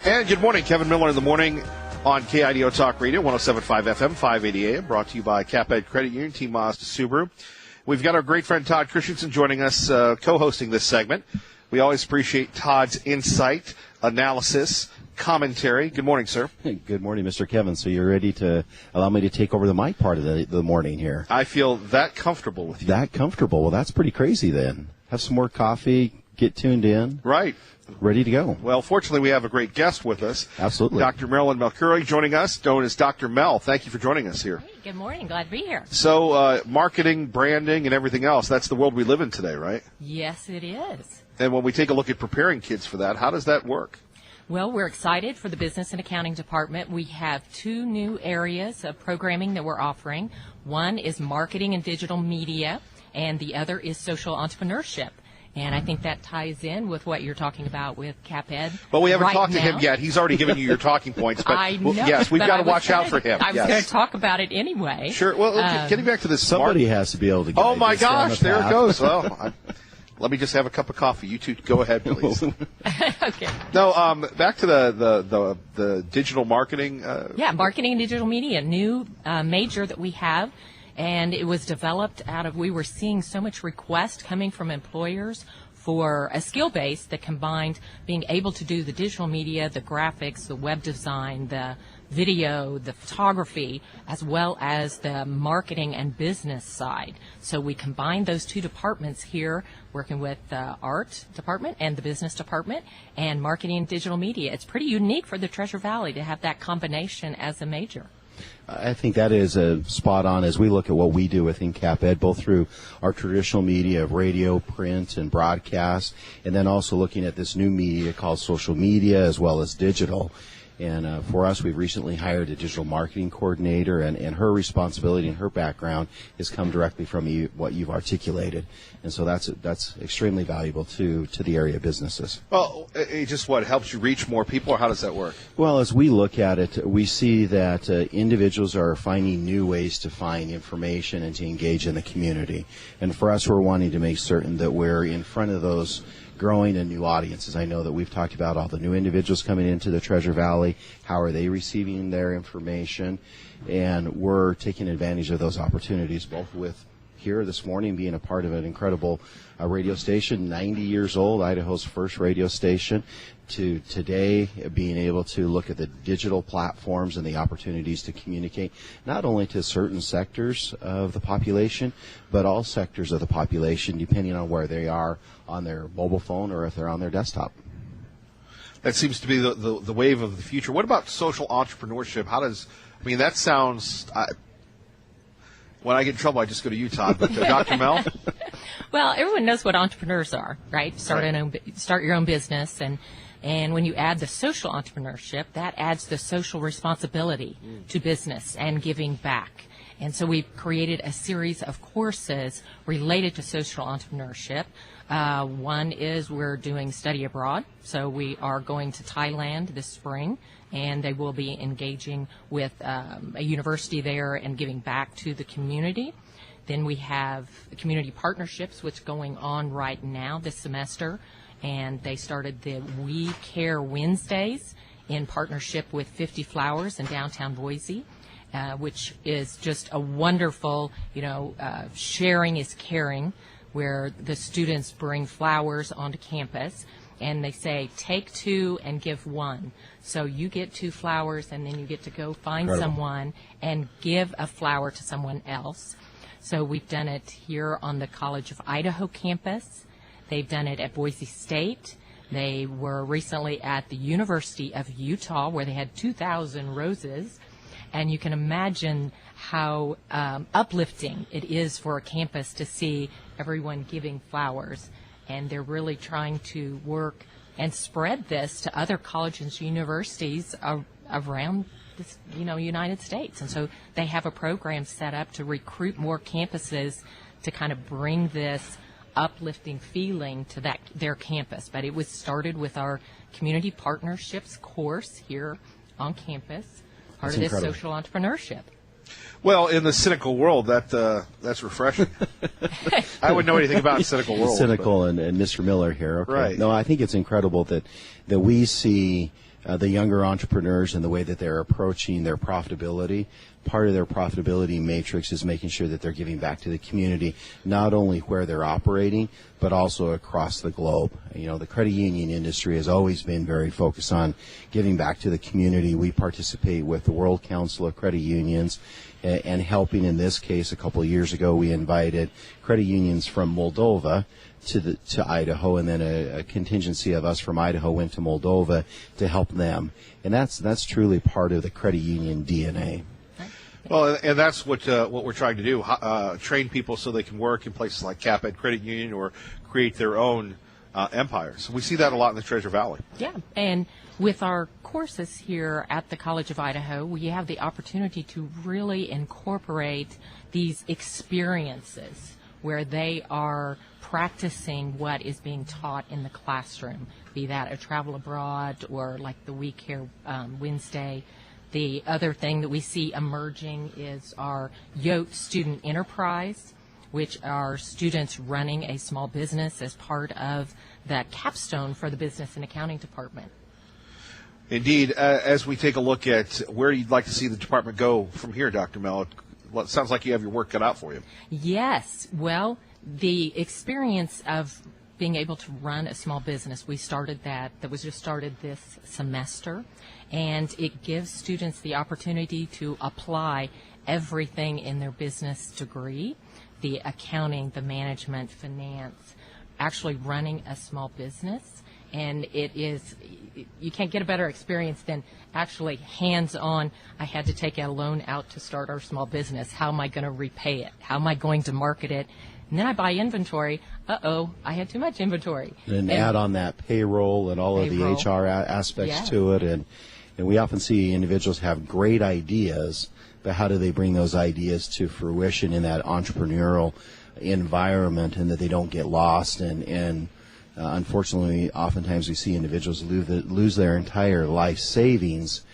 And good morning, Kevin Miller in the morning on KIDO Talk Radio, 107.5 FM, 580 AM, brought to you by CapEd Credit Union, Team Mazda Subaru. We've got our great friend Todd Christensen joining us, co-hosting this segment. We always appreciate Todd's insight, analysis, commentary. Good morning, sir. Good morning, Mr. Kevin. So you're ready to allow me to take over the mic part of the morning here? I feel that comfortable with you. That comfortable? Well, that's pretty crazy then. Have some more coffee, get tuned in. Right. Ready to go. Well, fortunately, we have a great guest with us. Absolutely. Dr. Marilyn Melchiorri joining us, known as Dr. Mel. Thank you for joining us here. Hey, good morning. Glad to be here. So, marketing, branding, and everything else, that's the world we live in today, right? Yes, it is. And when we take a look at preparing kids for that, how does that work? Well, we're excited for the Business and Accounting Department. We have two new areas of programming that we're offering. One is marketing and digital media, and the other is social entrepreneurship. And I think that ties in with what you're talking about with CapEd. Well, we haven't right talked to now. him yet. He's already given you your talking points. But I know, yes, we've but got to I was watch out gonna- for him. I was Yes. going to talk about it anyway. Sure. Well, getting back to this. Somebody has to be able to get Oh, my this down gosh. the There it path. goes. Well, let me just have a cup of coffee. You two go ahead, please. Okay. No, back to the digital marketing. Yeah, marketing and digital media, new major that we have. And it was developed we were seeing so much request coming from employers for a skill base that combined being able to do the digital media, the graphics, the web design, the video, the photography, as well as the marketing and business side. So we combined those two departments here, working with the art department and the business department and marketing and digital media. It's pretty unique for the Treasure Valley to have that combination as a major. I think that is spot on as we look at what we do within CapEd, both through our traditional media of radio, print, and broadcast, and then also looking at this new media called social media as well as digital. And for us, we've recently hired a digital marketing coordinator, and her responsibility and her background has come directly from what you've articulated. And so that's extremely valuable to the area businesses. Well, it just helps you reach more people, or how does that work? Well, as we look at it, we see that individuals are finding new ways to find information and to engage in the community. And for us, we're wanting to make certain that we're in front of those growing and new audiences. I know that we've talked about all the new individuals coming into the Treasure Valley. How are they receiving their information? And we're taking advantage of those opportunities, both with here this morning being a part of an incredible radio station, 90 years old, Idaho's first radio station, to today being able to look at the digital platforms and the opportunities to communicate not only to certain sectors of the population, but all sectors of the population, depending on where they are on their mobile phone or if they're on their desktop. That seems to be the wave of the future. What about social entrepreneurship? That sounds... when I get in trouble, I just go to you, Todd. But Dr. Mel? Well, everyone knows what entrepreneurs are, right? Start your own business, and when you add the social entrepreneurship, that adds the social responsibility to business and giving back. And so we've created a series of courses related to social entrepreneurship. One is we're doing study abroad. So we are going to Thailand this spring, and they will be engaging with a university there and giving back to the community. Then we have community partnerships, which is going on right now this semester. And they started the We Care Wednesdays in partnership with 50 Flowers in downtown Boise, which is just a wonderful, sharing is caring, where the students bring flowers onto campus. And they say, take two and give one. So you get 2 flowers, and then you get to go find someone and give a flower to someone else. So we've done it here on the College of Idaho campus. They've done it at Boise State. They were recently at the University of Utah, where they had 2,000 roses. And you can imagine how uplifting it is for a campus to see everyone giving flowers. And they're really trying to work and spread this to other colleges and universities around this, United States. And so they have a program set up to recruit more campuses to kind of bring this uplifting feeling to their campus. But it was started with our community partnerships course here on campus, part of this social entrepreneurship. Well, in the cynical world, that's refreshing. I wouldn't know anything about cynical world. Cynical and Mr. Miller here. Okay. Right. No, I think it's incredible that we see the younger entrepreneurs and the way that they're approaching their profitability. Part of their profitability matrix is making sure that they're giving back to the community, not only where they're operating, but also across the globe. You know, the credit union industry has always been very focused on giving back to the community. We participate with the World Council of Credit Unions and helping. In this case, a couple of years ago, we invited credit unions from Moldova to Idaho, and then a contingency of us from Idaho went to Moldova to help them. And that's truly part of the credit union DNA. Well, and that's what we're trying to do, train people so they can work in places like CapEd Credit Union or create their own empires. We see that a lot in the Treasure Valley. Yeah, and with our courses here at the College of Idaho, we have the opportunity to really incorporate these experiences where they are practicing what is being taught in the classroom, be that a travel abroad or like the week here Wednesday. The other thing that we see emerging is our YOTE student enterprise, which are students running a small business as part of the capstone for the business and accounting department. Indeed. As we take a look at where you'd like to see the department go from here, Dr. Mel, it sounds like you have your work cut out for you. Yes. Well, the experience of being able to run a small business, we started that was just started this semester, and it gives students the opportunity to apply everything in their business degree, the accounting, the management, finance, actually running a small business. And you can't get a better experience than actually hands-on. I had to take a loan out to start our small business. How am I going to repay it? How am I going to market it? And then I buy inventory. I had too much inventory. And add on that payroll and all of the HR aspects to it. And we often see individuals have great ideas, but how do they bring those ideas to fruition in that entrepreneurial environment, and that they don't get lost? And unfortunately, oftentimes we see individuals lose their entire life savings.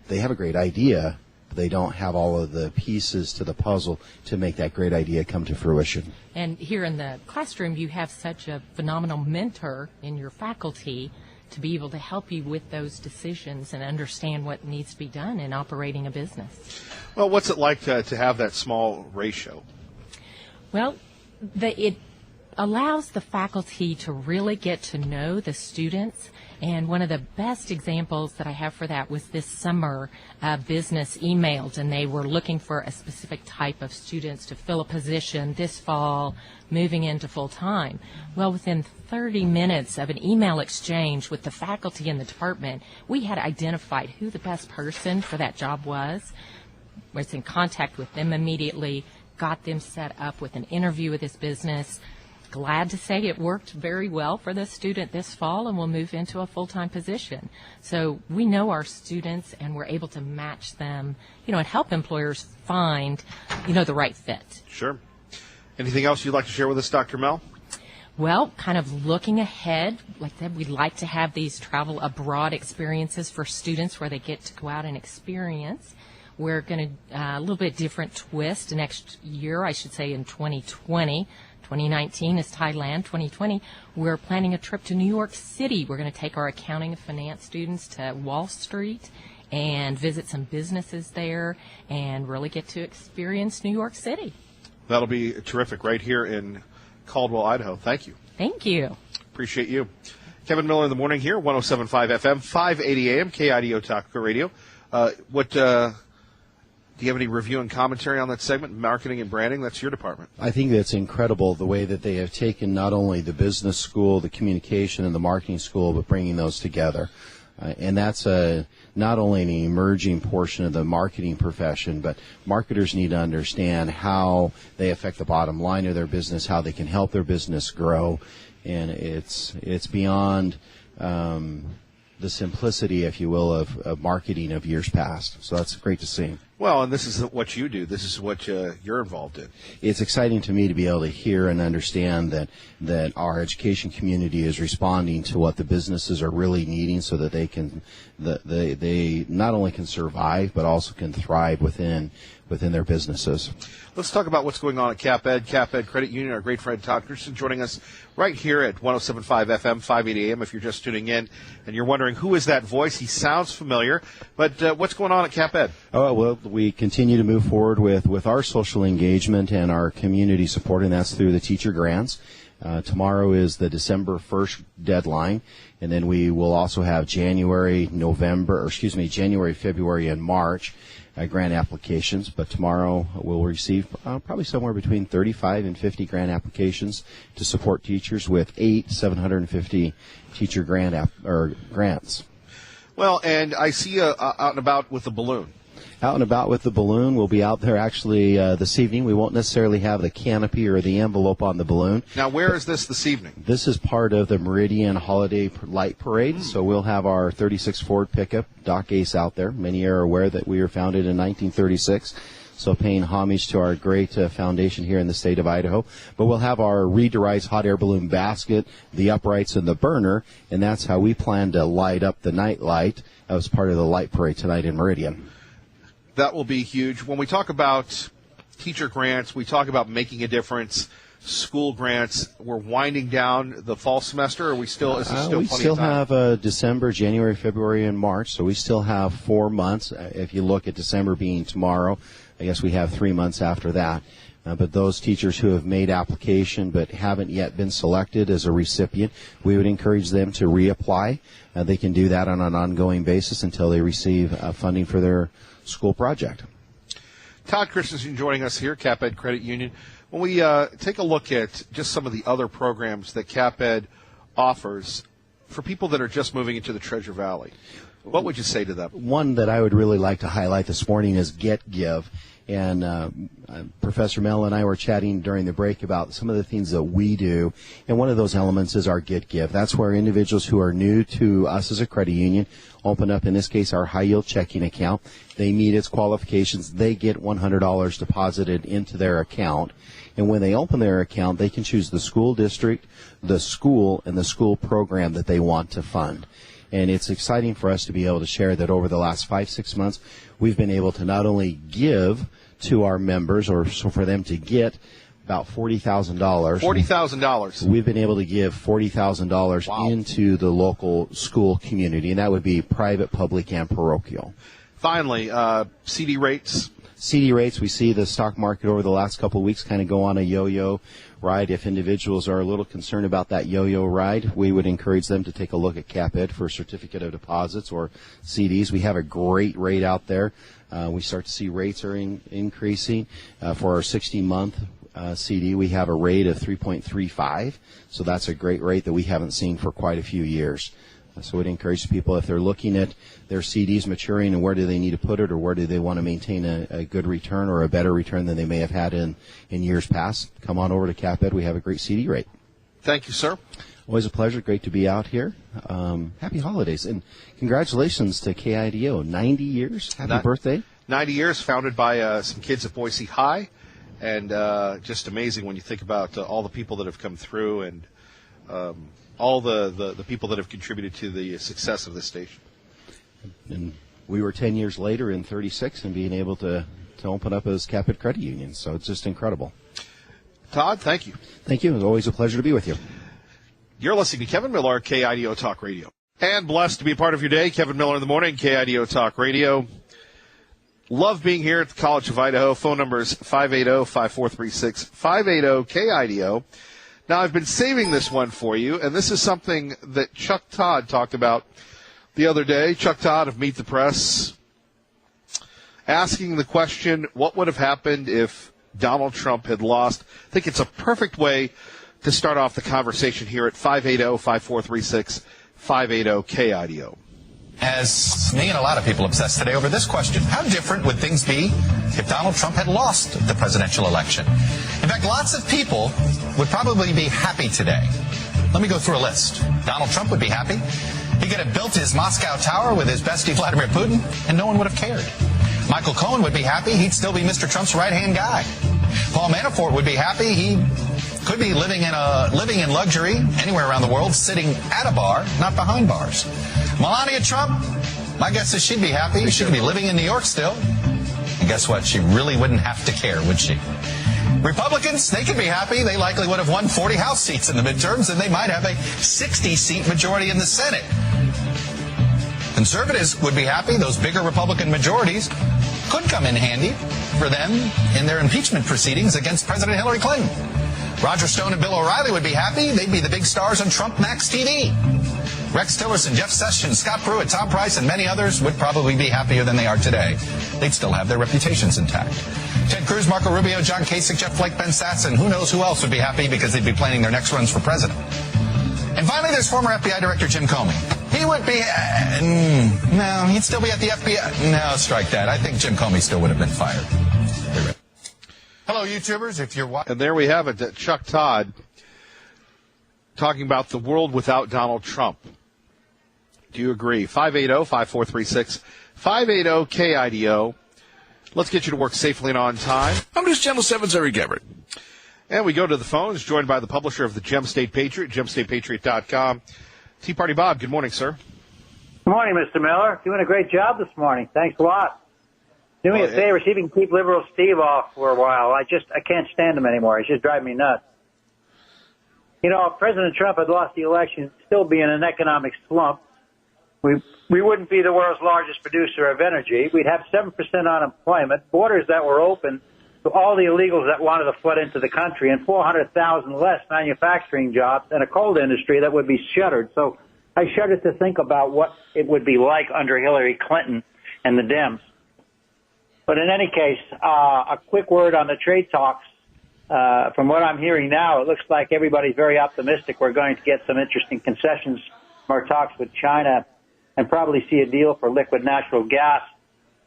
They have a great idea, but they don't have all of the pieces to the puzzle to make that great idea come to fruition. And here in the classroom, you have such a phenomenal mentor in your faculty to be able to help you with those decisions and understand what needs to be done in operating a business. Well, what's it like to have that small ratio? Well, it allows the faculty to really get to know the students. And one of the best examples that I have for that was this summer, business emailed, and they were looking for a specific type of students to fill a position this fall, moving into full-time. Well, within 30 minutes of an email exchange with the faculty in the department, we had identified who the best person for that job was in contact with them immediately, got them set up with an interview with this business. Glad to say it worked very well for the student this fall, and will move into a full-time position. So we know our students, and we're able to match them, and help employers find, the right fit. Sure. Anything else you'd like to share with us, Dr. Mel? Well, kind of looking ahead, like I said, we'd like to have these travel abroad experiences for students where they get to go out and experience. We're going to, a little bit different twist next year, I should say in 2020. 2019 is Thailand. 2020, we're planning a trip to New York City. We're going to take our accounting and finance students to Wall Street and visit some businesses there and really get to experience New York City. That'll be terrific right here in Caldwell, Idaho. Thank you. Thank you. Appreciate you. Kevin Miller in the morning here, 107.5 FM, 580 AM, KIDO Talk Radio. Do you have any review and commentary on that segment, marketing and branding? That's your department. I think that's incredible, the way that they have taken not only the business school, the communication, and the marketing school, but bringing those together. And that's not only an emerging portion of the marketing profession, but marketers need to understand how they affect the bottom line of their business, how they can help their business grow. And it's beyond the simplicity, if you will, of marketing of years past. So that's great to see. Well, and this is what you do. This is what you're involved in. It's exciting to me to be able to hear and understand that our education community is responding to what the businesses are really needing, so that they not only can survive but also can thrive within their businesses. Let's talk about what's going on at CapEd Credit Union. Our great friend Todd Christensen joining us right here at 107.5 FM, 580 AM. If you're just tuning in and you're wondering who is that voice, he sounds familiar. But what's going on at CapEd? Oh, well, we continue to move forward with our social engagement and our community support, and that's through the teacher grants. Tomorrow is the December 1st deadline, and then we will also have January, February, and March grant applications. But tomorrow we'll receive probably somewhere between 35 and 50 grant applications to support teachers with 750 teacher grants. Well, and I see you out and about with the balloon. Out and about with the balloon. We'll be out there actually this evening. We won't necessarily have the canopy or the envelope on the balloon. Now, where is this evening? This is part of the Meridian Holiday Light Parade. So we'll have our 36 Ford pickup, Doc Ace, out there. Many are aware that we were founded in 1936. So paying homage to our great foundation here in the state of Idaho. But we'll have our Read to Rise hot air balloon basket, the uprights, and the burner. And that's how we plan to light up the night light as part of the light parade tonight in Meridian. That will be huge. When we talk about teacher grants, we talk about making a difference. School grants, we're winding down the fall semester. Or is this still plenty we still of time? have December, January, February, and March. So we still have 4 months. If you look at December being tomorrow, I guess we have 3 months after that. But those teachers who have made application but haven't yet been selected as a recipient, we would encourage them to reapply. They can do that on an ongoing basis until they receive funding for their school project. Todd Christensen joining us here, CapEd Credit Union. When we take a look at just some of the other programs that CapEd offers for people that are just moving into the Treasure Valley, what would you say to them? One that I would really like to highlight this morning is Get Give. And Professor Mel and I were chatting during the break about some of the things that we do, and one of those elements is our Get Give. That's where individuals who are new to us as a credit union open up, in this case, our high-yield checking account. They meet its qualifications. They get $100 deposited into their account. And when they open their account, they can choose the school district, the school, and the school program that they want to fund. And it's exciting for us to be able to share that over the last 5-6 months, we've been able to not only give to our members, or so for them to get about $40,000. $40,000. We've been able to give $40,000 into the local school community, and that would be private, public, and parochial. Finally, CD rates. CD rates, we see the stock market over the last couple of weeks kind of go on a yo-yo ride. If individuals are a little concerned about that yo-yo ride, we would encourage them to take a look at CapEd for certificate of deposits or CDs. We have a great rate out there. We start to see rates are increasing. For our 60-month CD, we have a rate of 3.35, so that's a great rate that we haven't seen for quite a few years. So we'd encourage people, if they're looking at their CDs maturing and where do they need to put it, or where do they want to maintain a good return or a better return than they may have had in years past, come on over to CapEd. We have a great CD rate. Thank you, sir. Always a pleasure. Great to be out here. Happy holidays. And congratulations to KIDO. 90 years. Happy birthday. 90 years, founded by some kids at Boise High. And just amazing when you think about all the people that have come through and all the people that have contributed to the success of this station. And we were 10 years later in 36 and being able to open up as CapEd Credit Union. So it's just incredible. Todd, thank you. Thank you. It was always a pleasure to be with you. You're listening to Kevin Miller, KIDO Talk Radio. And blessed to be a part of your day. Kevin Miller in the morning, KIDO Talk Radio. Love being here at the College of Idaho. Phone number is 580-5436, 580-KIDO. Now, I've been saving this one for you, and this is something that Chuck Todd talked about the other day. Chuck Todd of Meet the Press, asking the question, what would have happened if Donald Trump had lost? I think it's a perfect way to start off the conversation here at 580-5436, 580-KIDO. As me and a lot of people obsessed today over this question: how different would things be if Donald Trump had lost the presidential election? In fact, lots of people would probably be happy today. Let me go through a list. Donald Trump would be happy. He could have built his Moscow Tower with his bestie Vladimir Putin, and no one would have cared. Michael Cohen would be happy. He'd still be Mr. Trump's right-hand guy. Paul Manafort would be happy. He could be living in luxury anywhere around the world, sitting at a bar, not behind bars. Melania Trump, my guess is she'd be happy. She could be living in New York still. And guess what? She really wouldn't have to care, would she? Republicans, they could be happy. They likely would have won 40 House seats in the midterms, and they might have a 60-seat majority in the Senate. Conservatives would be happy. Those bigger Republican majorities could come in handy for them in their impeachment proceedings against President Hillary Clinton. Roger Stone and Bill O'Reilly would be happy. They'd be the big stars on Trump Max TV. Rex Tillerson, Jeff Sessions, Scott Pruitt, Tom Price, and many others would probably be happier than they are today. They'd still have their reputations intact. Ted Cruz, Marco Rubio, John Kasich, Jeff Flake, Ben Sasse, and who knows who else would be happy because they'd be planning their next runs for president. And finally, there's former FBI Director Jim Comey. He would be, no, he'd still be at the FBI. No, strike that. I think Jim Comey still would have been fired. Hello, YouTubers. If you're watching. And there we have it, Chuck Todd talking about the world without Donald Trump. Do you agree? 580-5436, 580-KIDO. Let's get you to work safely and on time. I'm just Channel 7's Eric Everett. And we go to the phones, joined by the publisher of the Gem State Patriot, gemstatepatriot.com. Tea Party Bob, good morning, sir. Good morning, Mr. Miller. Doing a great job this morning. Thanks a lot. Do me a favor, see if you can keep Liberal Steve off for a while. I can't stand him anymore. He's just driving me nuts. You know, if President Trump had lost the election, he'd still be in an economic slump. We wouldn't be the world's largest producer of energy. We'd have 7% unemployment, borders that were open to all the illegals that wanted to flood into the country, and 400,000 less manufacturing jobs, and a coal industry that would be shuttered. So I shudder to think about what it would be like under Hillary Clinton and the Dems. But in any case, a quick word on the trade talks. From what I'm hearing now, it looks like everybody's very optimistic we're going to get some interesting concessions from our talks with China and probably see a deal for liquid natural gas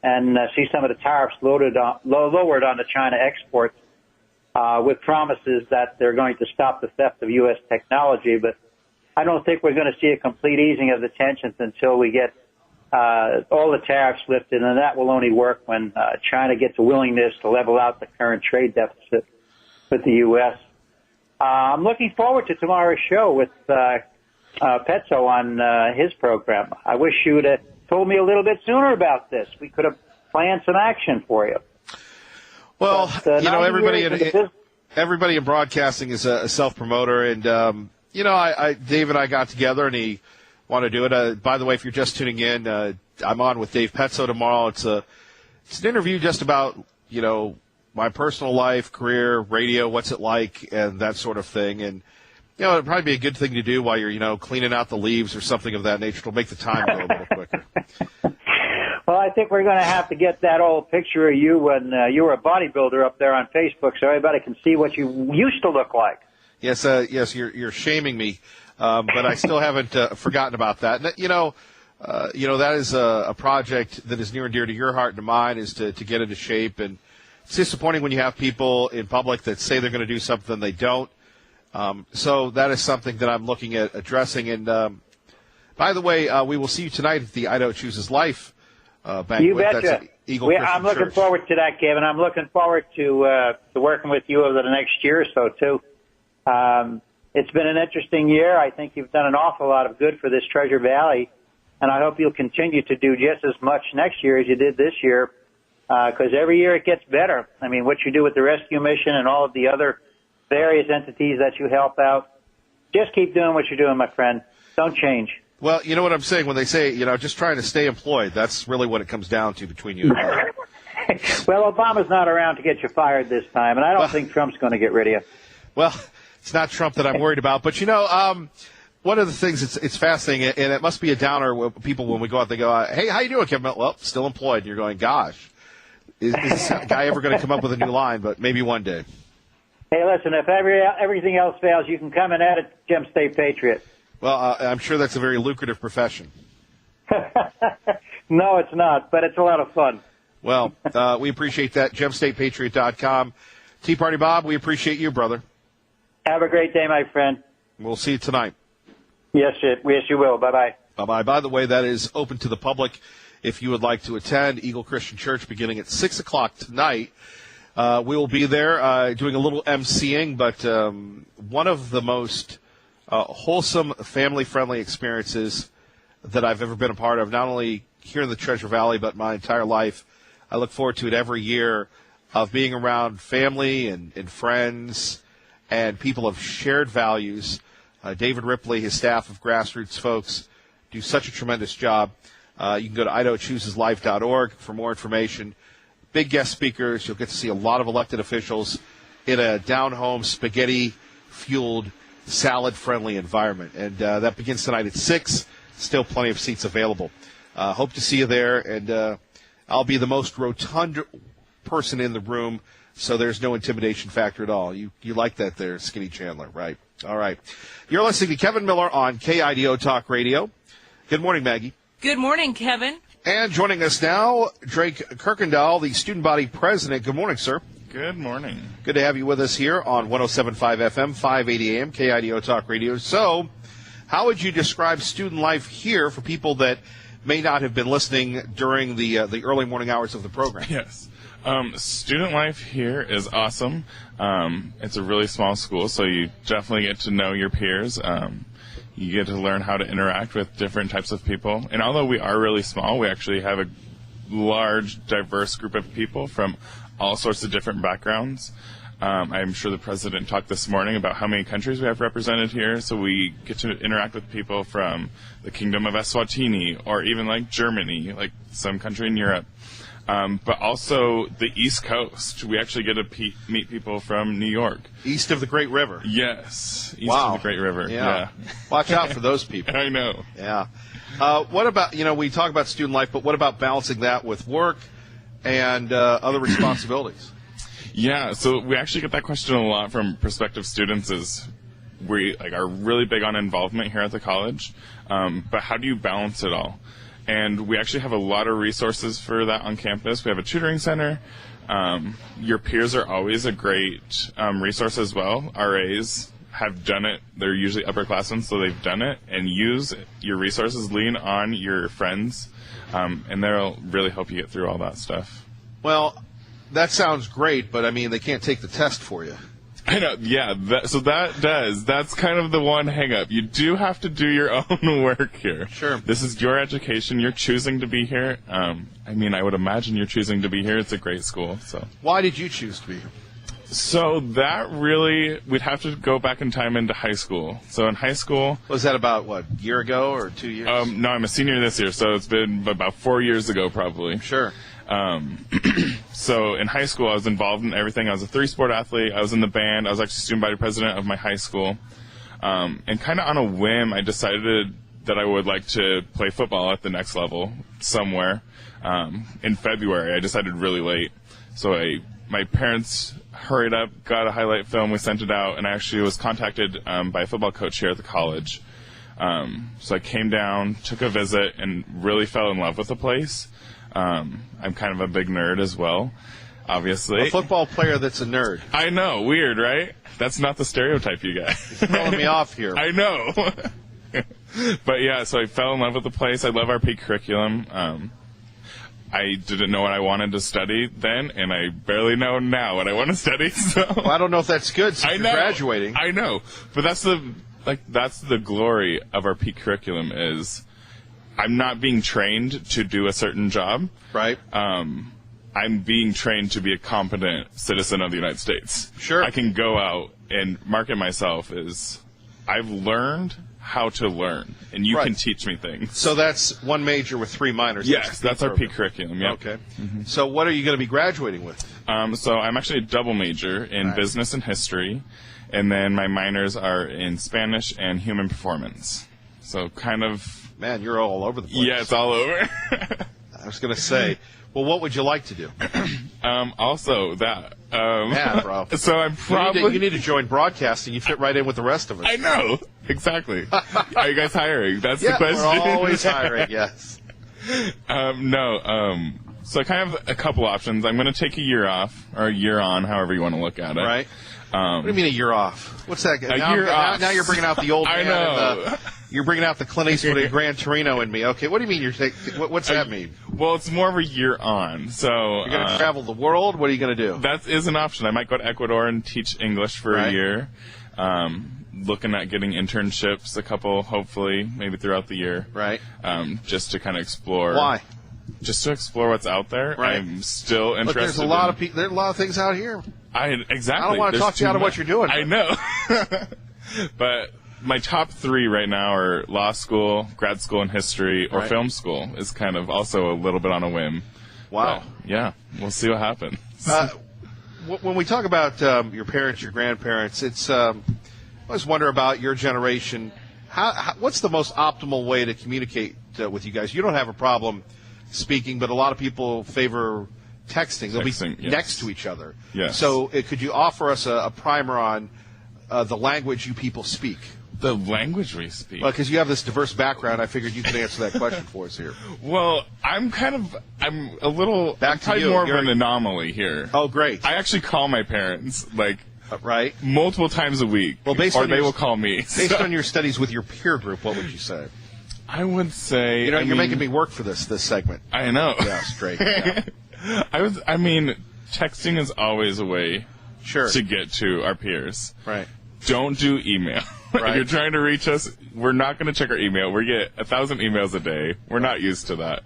and see some of the tariffs lowered on the China exports with promises that they're going to stop the theft of U.S. technology. But I don't think we're going to see a complete easing of the tensions until we get all the tariffs lifted, and that will only work when China gets a willingness to level out the current trade deficit with the U.S. I'm looking forward to tomorrow's show with Petzo on his program. I wish you would have told me a little bit sooner about this. We could have planned some action for you. Well, but, you know, everybody in broadcasting is a self-promoter, and, you know, Dave and I got together, and he wanted to do it. By the way, if you're just tuning in, I'm on with Dave Petzo tomorrow. It's an interview just about, you know, my personal life, career, radio, what's it like, and that sort of thing. And, you know, it'd probably be a good thing to do while you're, you know, cleaning out the leaves or something of that nature. It'll make the time go a little quicker. Well, I think we're going to have to get that old picture of you when you were a bodybuilder up there on Facebook so everybody can see what you used to look like. Yes, you're shaming me, but I still haven't forgotten about that. And, you know, that is a project that is near and dear to your heart and to mine, is to get into shape. And it's disappointing when you have people in public that say they're going to do something they don't. So that is something that I'm looking at addressing. And by the way, we will see you tonight at the Idaho Chooses Life banquet. You betcha. That's Eagle Christian I'm looking Church. forward to that, Kevin. I'm looking forward to working with you over the next year or so, too. It's been an interesting year. I think you've done an awful lot of good for this Treasure Valley, and I hope you'll continue to do just as much next year as you did this year, because every year it gets better. I mean, what you do with the rescue mission and all of the other various entities that you help out, just keep doing what you're doing, my friend. Don't change. Well, you know what I'm saying when they say, you know, just trying to stay employed. That's really what it comes down to between you and me. Well, Obama's not around to get you fired this time, and I don't think Trump's going to get rid of you. Well, it's not Trump that I'm worried about. But, you know, one of the things, it's fascinating, and it must be a downer when people, when we go out, they go, hey, how you doing, Kevin? Well, still employed. And you're going, gosh, is this guy ever going to come up with a new line? But maybe one day. Hey, listen, if everything else fails, you can come and edit Gem State Patriot. Well, I'm sure that's a very lucrative profession. No, it's not, but it's a lot of fun. Well, we appreciate that. GemStatePatriot.com. Tea Party Bob, we appreciate you, brother. Have a great day, my friend. We'll see you tonight. Yes, you will. Bye-bye. Bye-bye. By the way, that is open to the public if you would like to attend Eagle Christian Church beginning at 6 o'clock tonight. We will be there doing a little emceeing, but one of the most wholesome, family-friendly experiences that I've ever been a part of, not only here in the Treasure Valley, but my entire life. I look forward to it every year, of being around family and friends and people of shared values. David Ripley, his staff of grassroots folks, do such a tremendous job. You can go to idahochooseslife.org for more information. Big guest speakers. You'll get to see a lot of elected officials in a down-home, spaghetti-fueled, salad-friendly environment. And that begins tonight at 6. Still plenty of seats available. Hope to see you there. And I'll be the most rotund person in the room, so there's no intimidation factor at all. You like that there, Skinny Chandler, right? All right. You're listening to Kevin Miller on KIDO Talk Radio. Good morning, Maggie. Good morning, Kevin. And joining us now, Drake Kirkendall, the student body president. Good morning, sir. Good morning. Good to have you with us here on 107.5 FM, 580 AM, KIDO Talk Radio. So, how would you describe student life here for people that may not have been listening during the early morning hours of the program? Yes. Student life here is awesome. It's a really small school, so you definitely get to know your peers. You get to learn how to interact with different types of people. And although we are really small, we actually have a large, diverse group of people from all sorts of different backgrounds. I'm sure the president talked this morning about how many countries we have represented here, so we get to interact with people from the Kingdom of Eswatini, or even like Germany, like some country in Europe. But also the East Coast. We actually get to meet people from New York. East of the Great River. Yes. East Wow. of the Great River. Yeah. Watch out for those people. I know. Yeah. What about, we talk about student life, but what about balancing that with work and other responsibilities? Yeah, so we actually get that question a lot from prospective students. Is we are really big on involvement here at the college, but how do you balance it all? And we actually have a lot of resources for that on campus. We have a tutoring center. Your peers are always a great resource as well. RAs have done it. They're usually upperclassmen, so they've done it. And use your resources, lean on your friends, and they'll really help you get through all that stuff. Well, that sounds great, but, they can't take the test for you. I know, yeah. That's kind of the one hang-up. You do have to do your own work here. Sure. This is your education. You're choosing to be here. I would imagine you're choosing to be here. It's a great school. So. Why did you choose to be here? So that really, we'd have to go back in time into high school. So in high school... Was that about, a year ago or 2 years? No, I'm a senior this year, so it's been about 4 years ago probably. Sure. So in high school, I was involved in everything. I was a 3-sport athlete. I was in the band. I was actually student body president of my high school. And kind of on a whim, I decided that I would like to play football at the next level somewhere. In February, I decided really late. So my parents hurried up, got a highlight film, we sent it out, and I actually was contacted by a football coach here at the college. So I came down, took a visit, and really fell in love with the place. I'm kind of a big nerd as well, obviously. A football player that's a nerd. I know, weird, right? That's not the stereotype you get. You're throwing me off here. I know. But yeah, so I fell in love with the place. I love our peak curriculum. I didn't know what I wanted to study then, and I barely know now what I want to study. So well, I don't know if that's good since you're graduating. I know, but that's the glory of our peak curriculum is I'm not being trained to do a certain job. Right. I'm being trained to be a competent citizen of the United States. Sure. I can go out and market myself as I've learned how to learn, and you can teach me things. So that's one major with 3 minors. Yes, that's our peak curriculum. Yep. Okay. Mm-hmm. So what are you going to be graduating with? So I'm actually a double major in business and history, and then my minors are in Spanish and human performance. So kind of... Man, you're all over the place. Yeah, it's all over. I was going to say, well, what would you like to do? Also that. Yeah, bro. So I'm probably... You need to join broadcasting. You fit right in with the rest of us. I know. Exactly. Are you guys hiring? That's the question. We're always hiring, yes. No. So I kind of have a couple options. I'm going to take a year off, or a year on, however you want to look at it. Right. What do you mean a year off? What's that? Year off. Now you're bringing out the old man. I know. You're bringing out the Clint Eastwood and Gran Torino in me. Okay, what do you mean what's that mean? Well, it's more of a year on. So You're going to travel the world? What are you going to do? That is an option. I might go to Ecuador and teach English for a year. Looking at getting internships, a couple, hopefully, maybe throughout the year. Right. Just to kind of explore. Why? Just to explore what's out there. Right. I'm still interested. But there's a lot of people. There's a lot of things out here. Exactly. I don't want to There's talk you too out of what much. you're doing. I know. But my top 3 right now are law school, grad school in history, or film school. Is kind of also a little bit on a whim. Wow. But, yeah, we'll see what happens. When we talk about your parents, your grandparents, it's I always wonder about your generation. What's the most optimal way to communicate with you guys? You don't have a problem speaking, but a lot of people favor texting. They'll be next to each other. Yes. So could you offer us a primer on the language you people speak? The language we speak. Well, because you have this diverse background, I figured you could answer that question for us here. Well, I'm a little, Back I'm to probably you. more of You're an anomaly here. Oh, great. I actually call my parents, like, right? multiple times a week. Well, or they will call me. Based on your studies with your peer group, what would you say? I would say... You're making me work for this segment. I know. Yeah, straight. Yeah. Texting is always a way to get to our peers. Right. Don't do email. Right. If you're trying to reach us, we're not going to check our email. We get 1,000 emails a day. We're not used to that.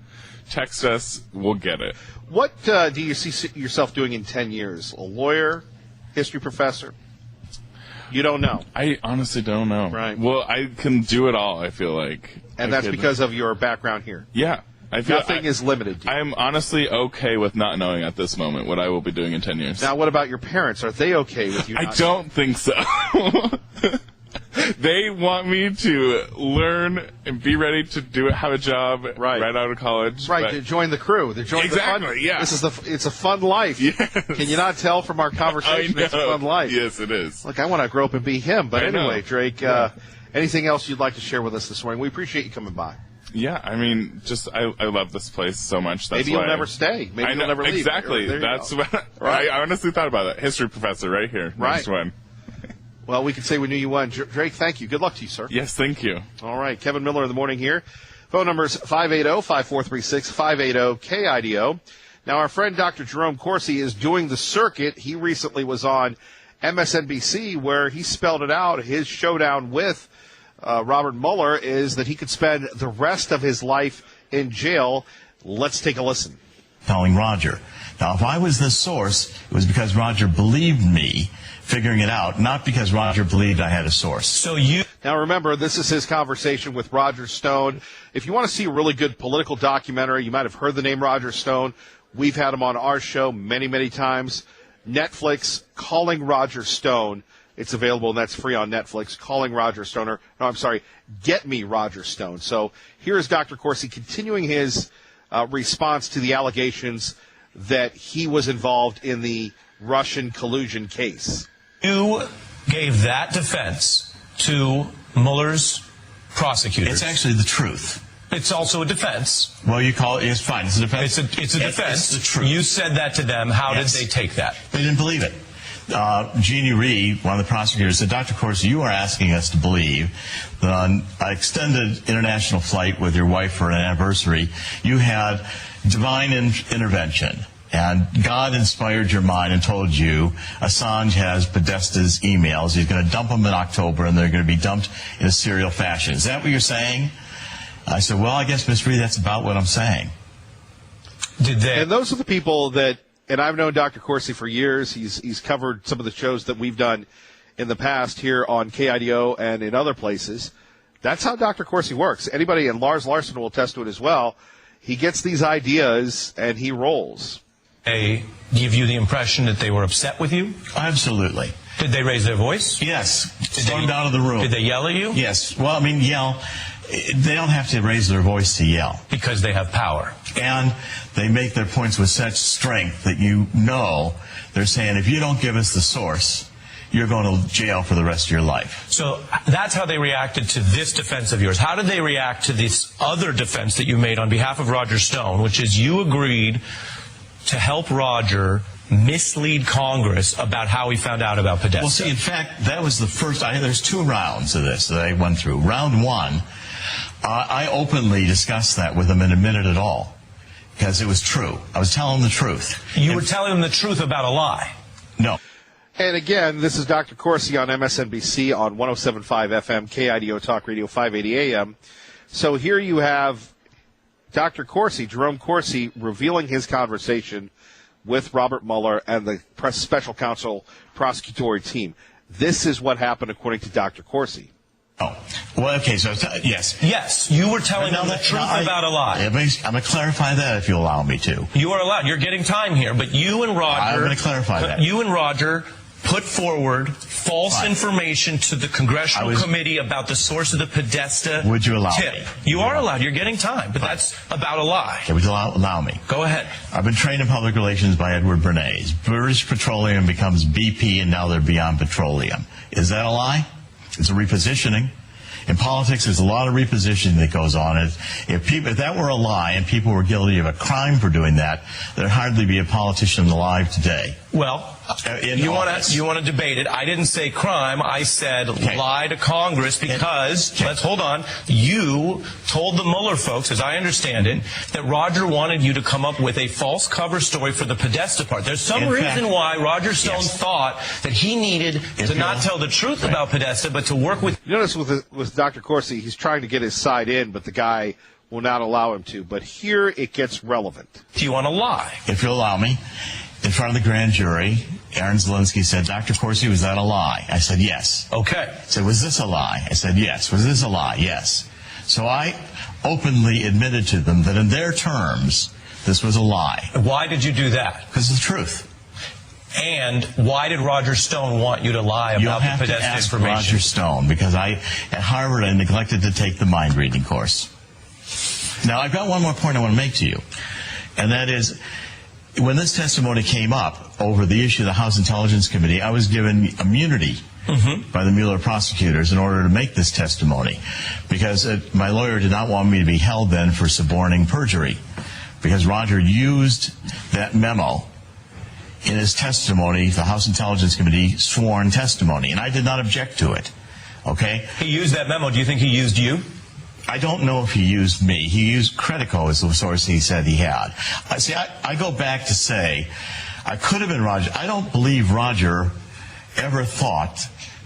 Text us, we'll get it. What do you see yourself doing in 10 years? A lawyer? History professor? You don't know. I honestly don't know. Right. Well, I can do it all, I feel like. And that's because of your background here? Yeah. I feel Nothing is limited to you. I'm honestly okay with not knowing at this moment what I will be doing in 10 years. Now, what about your parents? Are they okay with you I don't think so. They want me to learn and be ready to do it, have a job right out of college. Right, to join the crew. To join the fun. Yeah. It's a fun life. Yes. Can you not tell from our conversation it's a fun life? Yes, it is. Look, I want to grow up and be him. But anyway, Drake, Yeah. anything else you'd like to share with us this morning? We appreciate you coming by. Yeah, I mean, I love this place so much. That's Maybe you'll never stay. Maybe you'll never leave. Exactly. That's what I honestly thought about that. History professor right here. Right. Next one. Well, we can say we knew you won. Drake, thank you. Good luck to you, sir. Yes, thank you. All right. Kevin Miller in the morning here. Phone number is 580-5436, 580-KIDO. Now, our friend Dr. Jerome Corsi is doing the circuit. He recently was on MSNBC where he spelled it out. His showdown with Robert Mueller is that he could spend the rest of his life in jail. Let's take a listen. Telling Roger. Now, if I was the source, it was because Roger believed me figuring it out, not because Roger believed I had a source. Now, remember, this is his conversation with Roger Stone. If you want to see a really good political documentary, you might have heard the name Roger Stone. We've had him on our show many, many times. Netflix, Calling Roger Stone. It's available, and that's free on Netflix. Calling Roger Stone. Get Me Roger Stone. So here is Dr. Corsi continuing his response to the allegations that he was involved in the Russian collusion case. You gave that defense to Mueller's prosecutors. It's actually the truth. It's also a defense. Well, you call it, it's fine. It's a defense. It's a defense. It's the truth. You said that to them. How did they take that? They didn't believe it. Jeannie Rhee, one of the prosecutors, said, Dr. Corsi, you are asking us to believe that on an extended international flight with your wife for an anniversary, you had divine intervention. And God inspired your mind and told you Assange has Podesta's emails. He's going to dump them in October, and they're going to be dumped in a serial fashion. Is that what you're saying? I said, well, I guess, Ms. Rhee, that's about what I'm saying. And those are the people that, and I've known Dr. Corsi for years. He's covered some of the shows that we've done in the past here on KIDO and in other places. That's how Dr. Corsi works. Anybody, and Lars Larson will attest to it as well, he gets these ideas and he rolls. They give you the impression that they were upset with you? Absolutely. Did they raise their voice? Yes. Stormed out of the room. Did they yell at you? Yes. Well, I mean, yell. They don't have to raise their voice to yell. Because they have power. And they make their points with such strength that you know they're saying, if you don't give us the source, you're going to jail for the rest of your life. So that's how they reacted to this defense of yours. How did they react to this other defense that you made on behalf of Roger Stone, which is you agreed to help Roger mislead Congress about how he found out about Podesta? Well, see, in fact, that was the first. There's 2 rounds of this that I went through. Round 1, I openly discussed that with him in a minute at all, because it was true. I was telling him the truth. You were telling him the truth about a lie. No. And again, this is Dr. Corsi on MSNBC on 107.5 FM, KIDO Talk Radio, 580 AM. So here you have Dr. Corsi, Jerome Corsi, revealing his conversation with Robert Mueller and the special counsel prosecutory team. This is what happened according to Dr. Corsi. Oh, well, okay, so, yes. Yes, you were telling him the truth about a lie. I'm going to clarify that if you allow me to. You are allowed. You're getting time here, but you and Roger... I'm going to clarify that. You and Roger put forward false information to the Congressional Committee about the source of the Podesta Would you allow tip. me? You are allowed. You're getting time, but that's about a lie. Okay, would you allow me? Go ahead. I've been trained in public relations by Edward Bernays. British Petroleum becomes BP, and now they're Beyond Petroleum. Is that a lie? It's a repositioning. In politics, there's a lot of repositioning that goes on. If that were a lie and people were guilty of a crime for doing that, there'd hardly be a politician alive today. Well, you want to debate it. I didn't say crime. I said lie to Congress because, let's hold on, you told the Mueller folks, as I understand it, that Roger wanted you to come up with a false cover story for the Podesta part. There's some reason why Roger Stone thought that he needed to not tell the truth about Podesta, but to work with... You notice with Dr. Corsi, he's trying to get his side in, but the guy will not allow him to. But here it gets relevant. Do you want to lie? If you'll allow me. In front of the grand jury, Aaron Zelinsky said, Dr. Corsi, was that a lie? I said, yes. Okay. He said, was this a lie? I said, yes. Was this a lie? Yes. So I openly admitted to them that in their terms, this was a lie. Why did you do that? Because it's the truth. And why did Roger Stone want you to lie about the Podesta ask information? Roger Stone, because at Harvard, I neglected to take the mind reading course. Now, I've got one more point I want to make to you, and that is, when this testimony came up over the issue of the House Intelligence Committee, I was given immunity by the Mueller prosecutors in order to make this testimony, because my lawyer did not want me to be held then for suborning perjury, because Roger used that memo in his testimony, the House Intelligence Committee sworn testimony, and I did not object to it. Okay? He used that memo. Do you think he used you? I don't know if he used me. He used Credico as the source he said he had. I go back to say, I could have been Roger. I don't believe Roger ever thought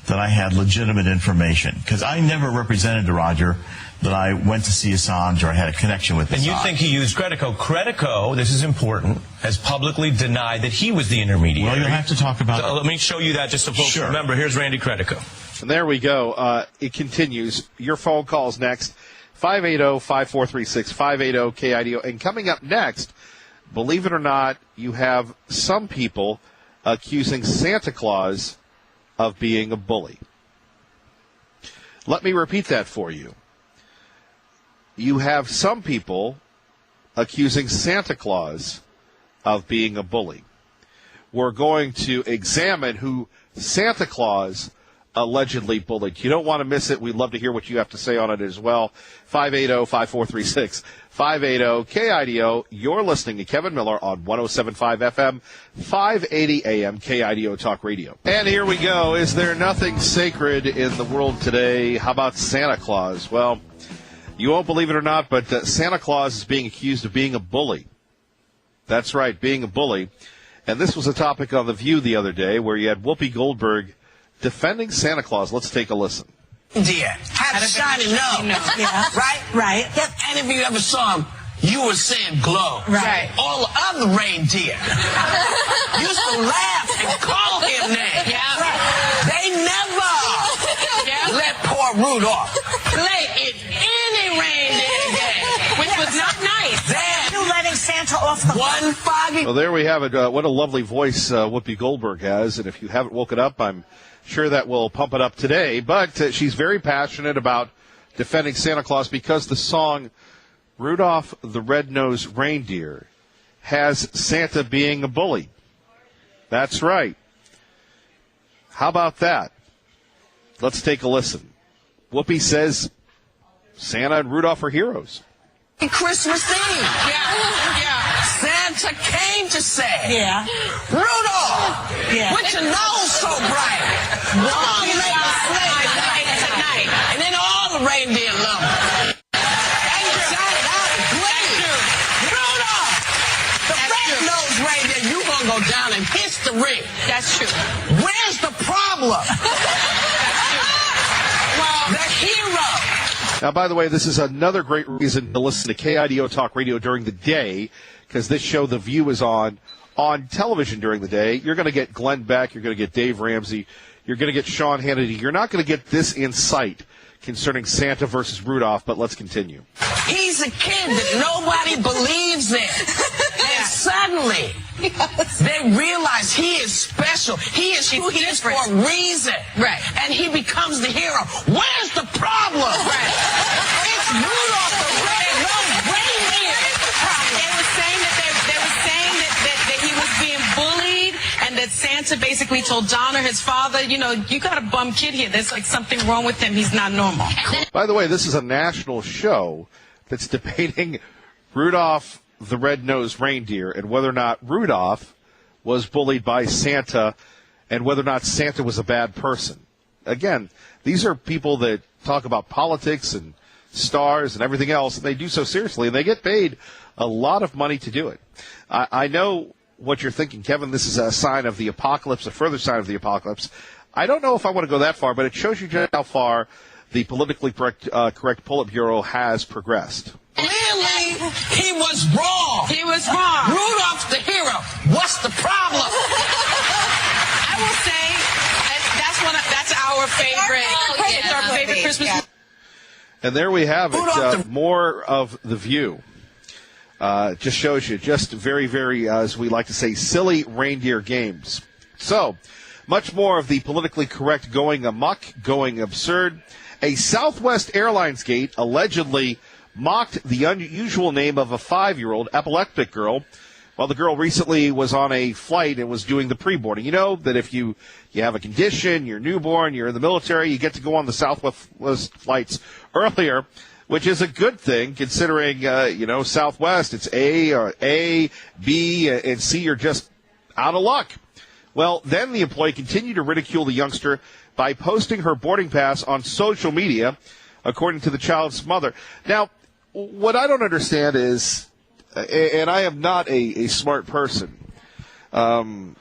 that I had legitimate information, because I never represented to Roger that I went to see Assange or I had a connection with Assange. And you think he used Credico. Credico, this is important, has publicly denied that he was the intermediary. Well, you'll have to talk about Let me show you that just so folks remember. Here's Randy Credico. And there we go. It continues. Your phone calls next. 580-5436, 580-KIDO. And coming up next, believe it or not, you have some people accusing Santa Claus of being a bully. Let me repeat that for you. You have some people accusing Santa Claus of being a bully. We're going to examine who Santa Claus allegedly bullied. You don't want to miss it. We'd love to hear what you have to say on it as well. 580-5436, 580-KIDO. You're listening to Kevin Miller on 107.5 FM, 580 AM, KIDO Talk Radio. And here we go. Is there nothing sacred in the world today? How about Santa Claus? Well, you won't believe it or not, but Santa Claus is being accused of being a bully. That's right, being a bully. And this was a topic on The View the other day where you had Whoopi Goldberg defending Santa Claus. Let's take a listen. Dear, had a shiny nose. Yeah. Right. If any of you ever saw him, you were saying glow. Right. All the other reindeer used to laugh and call him names. Yeah. Right. They never let poor Rudolph play in any reindeer game, which was not nice. Then, you letting Santa off the one foggy. Well, there we have it. What a lovely voice Whoopi Goldberg has. And if you haven't woken up, I'm sure that will pump it up today. But she's very passionate about defending Santa Claus because the song Rudolph the Red-Nosed Reindeer has Santa being a bully. That's right. How about that? Let's take a listen. Whoopi says Santa and Rudolph are heroes. Christmas Eve. Yeah. Santa came you say? Yeah. Rudolph! Yeah. With your nose so bright. Long legged sleigh tonight. And then all the reindeer love it. Rudolph! The red-nosed reindeer, you gonna go down in history. That's true. Where's the problem? Well, the hero. Now, by the way, this is another great reason to listen to KIDO Talk Radio during the day, because this show, The View, is on television during the day. You're going to get Glenn Beck. You're going to get Dave Ramsey. You're going to get Sean Hannity. You're not going to get this insight concerning Santa versus Rudolph, but let's continue. He's a kid that nobody believes in. And suddenly, they realize he is special. He is who he is for a reason. Right. And he becomes the hero. Where's the problem? Right. It's Rudolph the red-nosed reindeer. They were saying that he was being bullied, and that Santa basically told John or his father, you know, you got a bum kid here. There's like something wrong with him. He's not normal. By the way, this is a national show that's debating Rudolph the Red-Nosed Reindeer and whether or not Rudolph was bullied by Santa and whether or not Santa was a bad person. Again, these are people that talk about politics and stars and everything else, and they do so seriously, and they get paid a lot of money to do it. I know what you're thinking, Kevin. This is a sign of the apocalypse, a further sign of the apocalypse. I don't know if I want to go that far, but it shows you just how far the politically correct Politburo has progressed. Clearly, he was wrong. He was wrong. Rudolph's the hero. What's the problem? I will say that's our favorite. It's our favorite Christmas movie. And there we have it. More of The View. Just shows you just very, very, as we like to say, silly reindeer games. So, much more of the politically correct going amok, going absurd. A Southwest Airlines gate allegedly mocked the unusual name of a 5-year-old epileptic girl while the girl recently was on a flight and was doing the pre-boarding. You know that if you have a condition, you're newborn, you're in the military, you get to go on the Southwest flights earlier, which is a good thing considering, Southwest, it's A, B, and C, you're just out of luck. Well, then the employee continued to ridicule the youngster by posting her boarding pass on social media, according to the child's mother. Now, what I don't understand is, and I am not a smart person, the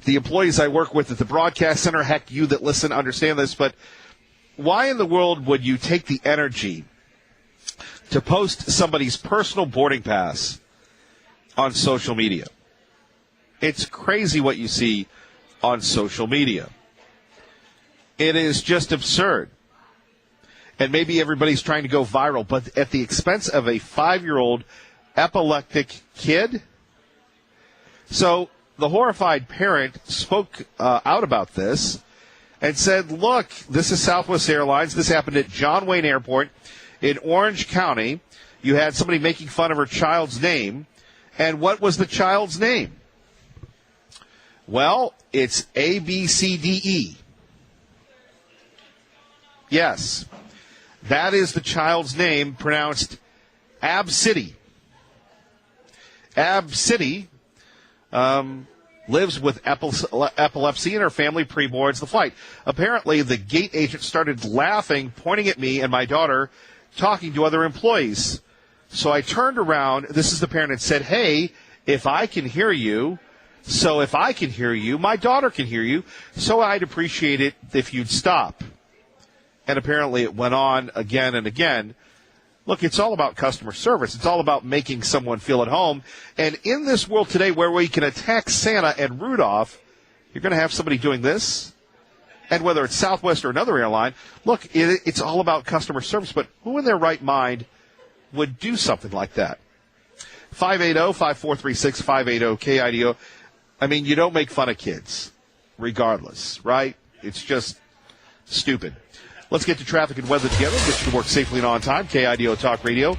employees I work with at the broadcast center, heck, you that listen understand this, but why in the world would you take the energy to post somebody's personal boarding pass on social media? It's crazy what you see on social media. It is just absurd. And maybe everybody's trying to go viral, but at the expense of a 5-year-old epileptic kid? So the horrified parent spoke out about this and said, look, this is Southwest Airlines. This happened at John Wayne Airport in Orange County. You had somebody making fun of her child's name. And what was the child's name? Well, it's ABCDE. Yes, that is the child's name, pronounced Absidy. Absidy lives with epilepsy, and her family pre-boards the flight. Apparently, the gate agent started laughing, pointing at me and my daughter, talking to other employees. So I turned around, this is the parent, and said, hey, if I can hear you, so if I can hear you, my daughter can hear you, so I'd appreciate it if you'd stop. And apparently it went on again and again. Look, it's all about customer service. It's all about making someone feel at home. And in this world today where we can attack Santa and Rudolph, you're going to have somebody doing this. And whether it's Southwest or another airline, look, it's all about customer service. But who in their right mind would do something like that? 580-5436, 580-KIDO. I mean, you don't make fun of kids, regardless, right? It's just stupid. Let's get to traffic and weather together. Get you to work safely and on time. KIDO Talk Radio.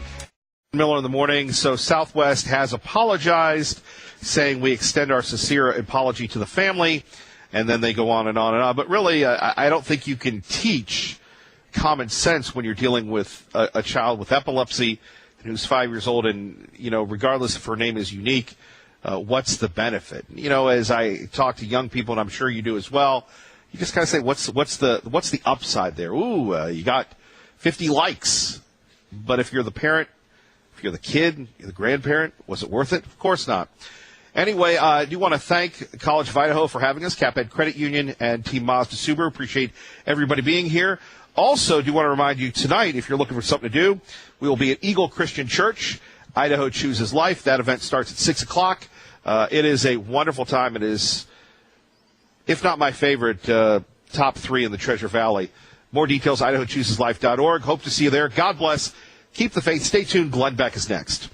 Miller in the morning. So Southwest has apologized, saying we extend our sincere apology to the family. And then they go on and on and on. But really, I don't think you can teach common sense when you're dealing with a child with epilepsy who's 5 years old. And, regardless if her name is unique, what's the benefit? You know, as I talk to young people, and I'm sure you do as well, you just kind of say, what's the upside there? Ooh, you got 50 likes. But if you're the parent, if you're the kid, you're the grandparent, was it worth it? Of course not. Anyway, I do want to thank College of Idaho for having us, CapEd Credit Union and Team Mazda Subaru. Appreciate everybody being here. Also, do want to remind you tonight, if you're looking for something to do, we will be at Eagle Christian Church. Idaho Chooses Life. That event starts at 6 o'clock. It is a wonderful time. It is, if not my favorite, top 3 in the Treasure Valley. More details, idahochooseslife.org. Hope to see you there. God bless. Keep the faith. Stay tuned. Glenn Beck is next.